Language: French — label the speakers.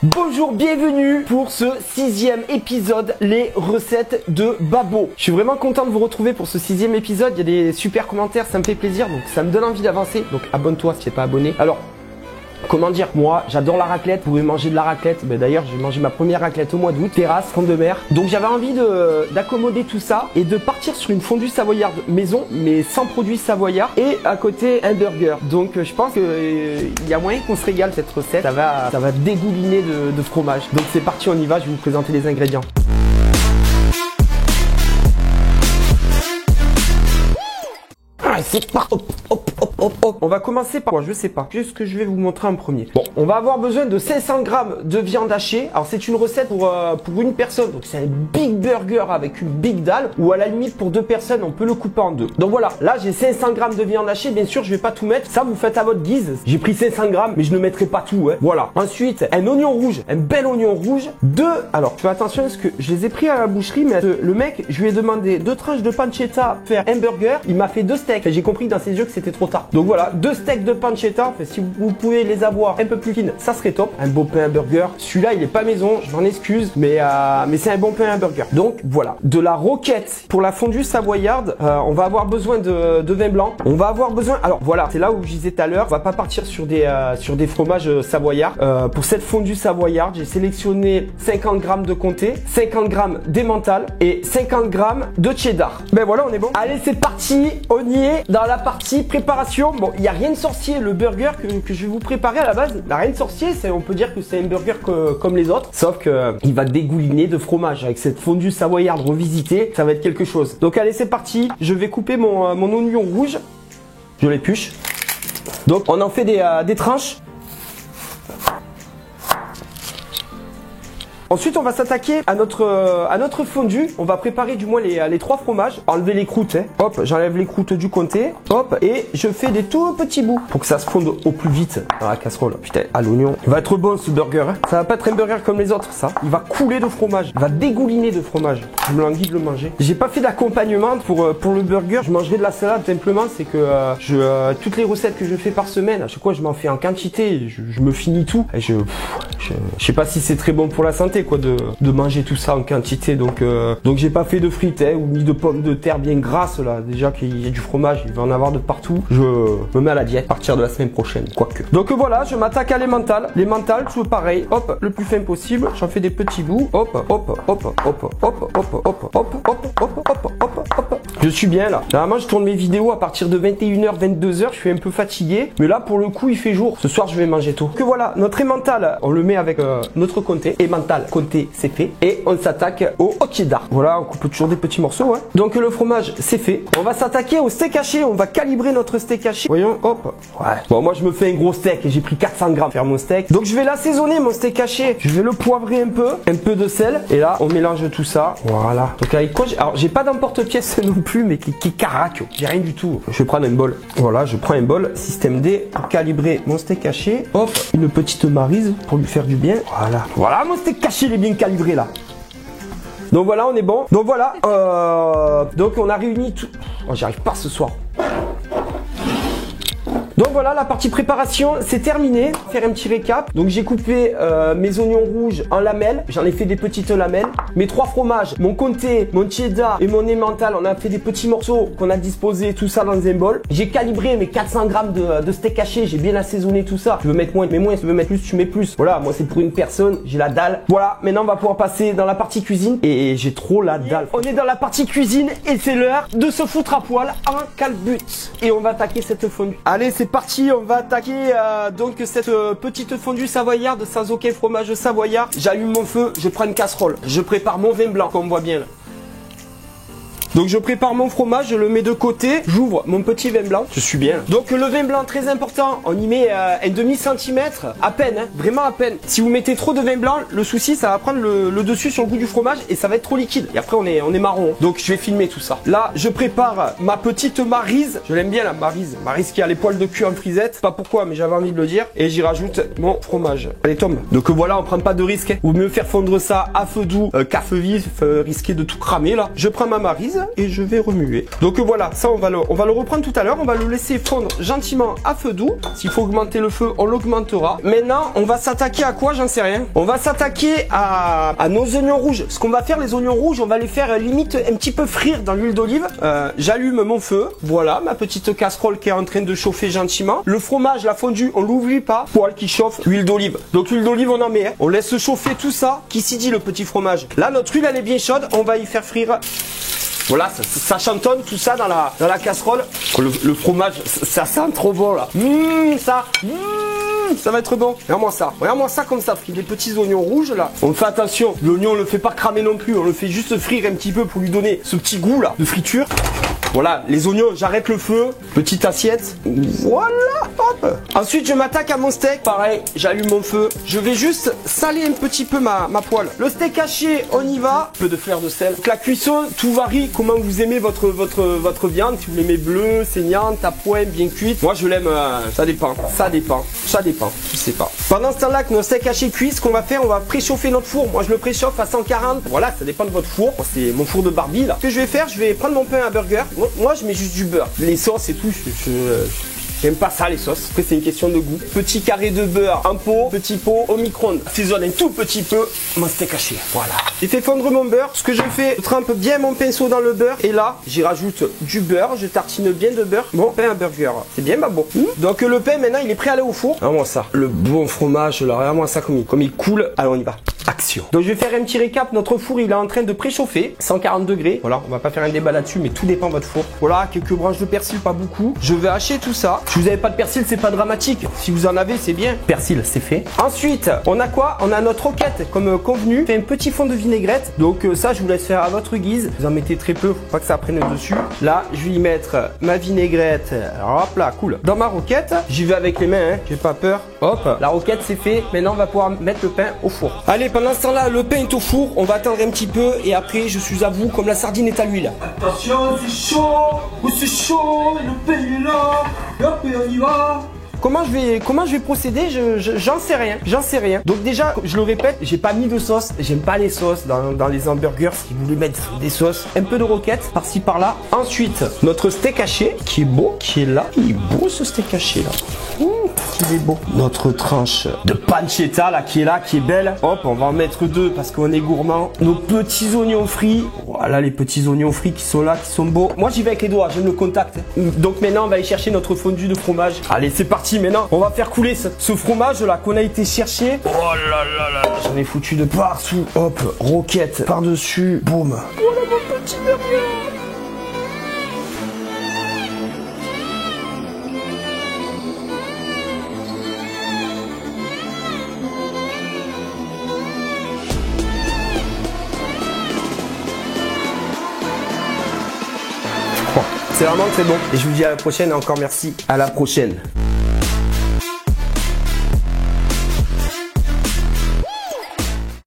Speaker 1: Bonjour, bienvenue pour ce 6e épisode, les recettes de Babo. Je suis vraiment content de vous retrouver pour ce 6e épisode, il y a des super commentaires, ça me fait plaisir, donc ça me donne envie d'avancer. Donc abonne-toi si tu n'es pas abonné. Alors, comment dire, moi j'adore la raclette, vous pouvez manger de la raclette. D'ailleurs j'ai mangé ma première raclette au mois d'août, terrasse, front de mer. Donc j'avais envie d'accommoder tout ça et de partir sur une fondue savoyarde maison, mais sans produits savoyards. Et à côté un burger. Donc je pense qu'il y a moyen qu'on se régale cette recette. Ça va dégouliner de fromage. Donc c'est parti, on y va, je vais vous présenter les ingrédients. C'est pas... On va commencer par quoi? Je sais pas. Qu'est-ce que je vais vous montrer en premier? Bon, on va avoir besoin de 500 g de viande hachée. Alors c'est une recette pour une personne. Donc c'est un big burger avec une big dalle. Ou à la limite pour 2 personnes, on peut le couper en 2. Donc voilà, là j'ai 500 g de viande hachée. Bien sûr, je vais pas tout mettre. Ça, vous faites à votre guise. J'ai pris 500 g, mais je ne mettrai pas tout. Hein. Voilà. Ensuite, un oignon rouge. Un bel oignon rouge. Alors, fais attention parce que je les ai pris à la boucherie. Mais le mec, je lui ai demandé 2 tranches de pancetta pour faire un burger. Il m'a fait 2 steaks. J'ai compris dans ses yeux que c'était trop tard. Donc voilà, 2 steaks de pancetta. Enfin, si vous pouvez les avoir un peu plus fines, ça serait top. Un beau pain à burger. Celui-là, il est pas maison, je m'en excuse, mais c'est un bon pain à burger. Donc voilà, de la roquette pour la fondue savoyarde. On va avoir besoin de vin blanc. On va avoir besoin. Alors voilà, c'est là où je disais tout à l'heure. On va pas partir sur des fromages savoyards. Pour cette fondue savoyarde, j'ai sélectionné 50 g de comté, 50 g d'emmental et 50 g de cheddar. Ben voilà, on est bon. Allez, c'est parti. On y est dans la partie préparation. Bon, il n'y a rien de sorcier. Le burger que je vais vous préparer à la base, il n'a rien de sorcier. On peut dire que c'est un burger comme les autres. Sauf que il va dégouliner de fromage. Avec cette fondue savoyarde revisitée, ça va être quelque chose. Donc allez, c'est parti. Je vais couper mon oignon rouge. Je l'épluche. Donc on en fait des tranches. Ensuite, on va s'attaquer à notre fondue. On va préparer du moins les 3 fromages. Enlever les croûtes. Hein. Hop, j'enlève les croûtes du comté. Hop, et je fais des tout petits bouts pour que ça se fonde au plus vite dans la casserole. Putain, à l'oignon. Il va être bon ce burger. Hein. Ça va pas être un burger comme les autres, ça. Il va couler de fromage. Il va dégouliner de fromage. Je me languis de le manger. J'ai pas fait d'accompagnement pour le burger. Je mangerai de la salade simplement. C'est que toutes les recettes que je fais par semaine, à chaque fois, je m'en fais en quantité. Je me finis tout. Et je sais pas si c'est très bon pour la santé. Quoi de manger tout ça en quantité, donc j'ai pas fait de frites ou ni de pommes de terre bien grasses là, déjà qu'il y a du fromage, il va en avoir de partout. Je me mets à la diète à partir de la semaine prochaine, quoique. Donc voilà, je m'attaque à l'emmental. L'emmental, toujours pareil, hop, le plus fin possible, j'en fais des petits bouts, hop, hop, hop, hop, hop, hop, hop, hop, hop, hop, hop, hop. Je suis bien là. Normalement, je tourne mes vidéos à partir de 21h, 22h, je suis un peu fatigué, mais là pour le coup, il fait jour. Ce soir, je vais manger tôt. Que voilà, notre emmental, on le met avec notre comté, emmental. Côté c'est fait et on s'attaque au cheddar. Voilà, on coupe toujours des petits morceaux. Hein. Donc le fromage c'est fait. On va s'attaquer au steak haché. On va calibrer notre steak haché. Voyons, hop. Ouais. Bon, moi je me fais un gros steak et j'ai pris 400 g pour faire mon steak. Donc je vais l'assaisonner mon steak haché. Je vais le poivrer un peu de sel. Et là on mélange tout ça. Voilà. Donc avec quoi alors j'ai pas d'emporte-pièce non plus, mais qui caraque. J'ai rien du tout. Je vais prendre un bol. Voilà, je prends un bol. Système D pour calibrer mon steak haché. Hop, une petite maryse pour lui faire du bien. Voilà. Voilà mon steak haché. Il est bien calibré là. Donc voilà, on est bon. Donc voilà. Donc on a réuni tout. Oh, j'y arrive pas ce soir. Donc voilà, la partie préparation, c'est terminé. Faire un petit récap. Donc j'ai coupé mes oignons rouges en lamelles. J'en ai fait des petites lamelles. Mes 3 fromages, mon comté, mon cheddar et mon emmental, on a fait des petits morceaux qu'on a disposé tout ça dans un bol. J'ai calibré mes 400 g de steak haché. J'ai bien assaisonné tout ça. Tu veux mettre moins, mets moins. Si tu veux mettre plus, tu mets plus. Voilà, moi c'est pour une personne. J'ai la dalle. Voilà, maintenant on va pouvoir passer dans la partie cuisine. Et j'ai trop la dalle. On est dans la partie cuisine et c'est l'heure de se foutre à poil en calbut. Et on va attaquer cette fondue. Allez, c'est parti, on va attaquer donc cette petite fondue savoyarde sans aucun fromage savoyard. J'allume mon feu, je prends une casserole, je prépare mon vin blanc comme on voit bien là. Donc je prépare mon fromage, je le mets de côté, j'ouvre mon petit vin blanc, je suis bien. Donc le vin blanc très important, on y met un demi-centimètre, à peine, hein, vraiment à peine. Si vous mettez trop de vin blanc, le souci ça va prendre le dessus sur le goût du fromage et ça va être trop liquide. Et après on est marron. Donc je vais filmer tout ça. Là je prépare ma petite maryse, je l'aime bien la maryse. Maryse qui a les poils de cul en frisette, pas pourquoi mais j'avais envie de le dire. Et j'y rajoute mon fromage. Allez tombe. Donc voilà, on prend pas de risque. Hein. Vaut mieux faire fondre ça à feu doux qu'à feu vif, risquer de tout cramer là. Je prends ma maryse. et je vais remuer. Donc voilà, ça on va le reprendre tout à l'heure. On va le laisser fondre gentiment à feu doux. S'il faut augmenter le feu, on l'augmentera. Maintenant, on va s'attaquer à quoi? J'en sais rien. On va s'attaquer à nos oignons rouges. Ce qu'on va faire, les oignons rouges, on va les faire limite un petit peu frire dans l'huile d'olive. J'allume mon feu. Voilà, ma petite casserole qui est en train de chauffer gentiment. Le fromage, la fondue, on l'oublie pas. Poêle qui chauffe, huile d'olive. Donc l'huile d'olive, on en met. Hein. On laisse chauffer tout ça. Qui s'y dit le petit fromage? Là, notre huile, elle est bien chaude. On va y faire frire. Voilà, ça chantonne tout ça dans la casserole. Le fromage, ça sent trop bon là. Ça va être bon. Regarde-moi ça comme ça, frit. Des petits oignons rouges là. On fait attention, l'oignon on le fait pas cramer non plus. On le fait juste frire un petit peu pour lui donner ce petit goût là de friture. Voilà, les oignons, j'arrête le feu. Petite assiette. Voilà, hop. Ensuite, je m'attaque à mon steak. Pareil, j'allume mon feu. Je vais juste saler un petit peu ma poêle. Le steak haché, on y va. Un peu de fleur de sel. Donc, la cuisson, tout varie. Comment vous aimez votre viande. Si vous l'aimez bleue, saignante, à point, bien cuite. Moi, je l'aime, ça dépend. Je sais pas. Pendant ce temps-là que nos steaks hachés cuisent, ce qu'on va faire, on va préchauffer notre four. Moi, je le préchauffe à 140. Voilà, ça dépend de votre four. C'est mon four de Barbie là. Ce que je vais faire, je vais prendre mon pain à burger. Moi, je mets juste du beurre. Les sauces et tout, j'aime pas ça, les sauces. Après, c'est une question de goût. Petit carré de beurre, un pot, petit pot au micro-ondes. Assaisonne un tout petit peu mon steak haché. Voilà. J'ai fait fondre mon beurre. Ce que je fais, je trempe bien mon pinceau dans le beurre. Et là, j'y rajoute du beurre. Je tartine bien de beurre. Bon, pain à burger. C'est bien, bah bon. Donc, le pain, maintenant, il est prêt à aller au four. Regarde-moi ça. Le bon fromage, là. Regarde-moi ça comme il coule. Allez, on y va. Action. Donc je vais faire un petit récap. Notre four il est en train de préchauffer 140 degrés. Voilà, on va pas faire un débat là-dessus, mais tout dépend de votre four. Voilà, quelques branches de persil, pas beaucoup. Je vais hacher tout ça. Si vous n'avez pas de persil, c'est pas dramatique. Si vous en avez, c'est bien. Persil, c'est fait. Ensuite, on a quoi? On a notre roquette comme convenu. Fait un petit fond de vinaigrette. Donc ça, je vous laisse faire à votre guise. Vous en mettez très peu, faut pas que ça prenne dessus. Là, je vais y mettre ma vinaigrette. Hop là, cool. Dans ma roquette, j'y vais avec les mains, hein. J'ai pas peur. Hop, la roquette c'est fait. Maintenant, on va pouvoir mettre le pain au four. Allez, pendant ce temps-là, le pain est au four. On va attendre un petit peu et après, je suis à vous comme la sardine est à l'huile.
Speaker 2: Attention, c'est chaud, le pain est là. Et hop, et on y va.
Speaker 1: Comment je vais procéder? J'en sais rien. Donc déjà, je le répète, j'ai pas mis de sauce. J'aime pas les sauces dans les hamburgers. Si vous voulez mettre des sauces, un peu de roquette par-ci par-là. Ensuite, notre steak haché qui est beau, qui est là. Il est beau ce steak haché là. Il est beau. Notre tranche de pancetta là, qui est belle. Hop, on va en mettre deux parce qu'on est gourmand. Nos petits oignons frits. Voilà les petits oignons frits qui sont là, qui sont beaux. Moi, j'y vais avec les doigts. J'aime le contact. Donc maintenant, on va aller chercher notre fondue de fromage. Allez, c'est parti. Maintenant, on va faire couler ce fromage là qu'on a été chercher. Oh là là là, j'en ai foutu de partout. Hop, roquette par-dessus. Boum. Voilà mon petit burger. C'est vraiment très bon. Et je vous dis à la prochaine et encore merci. À la prochaine.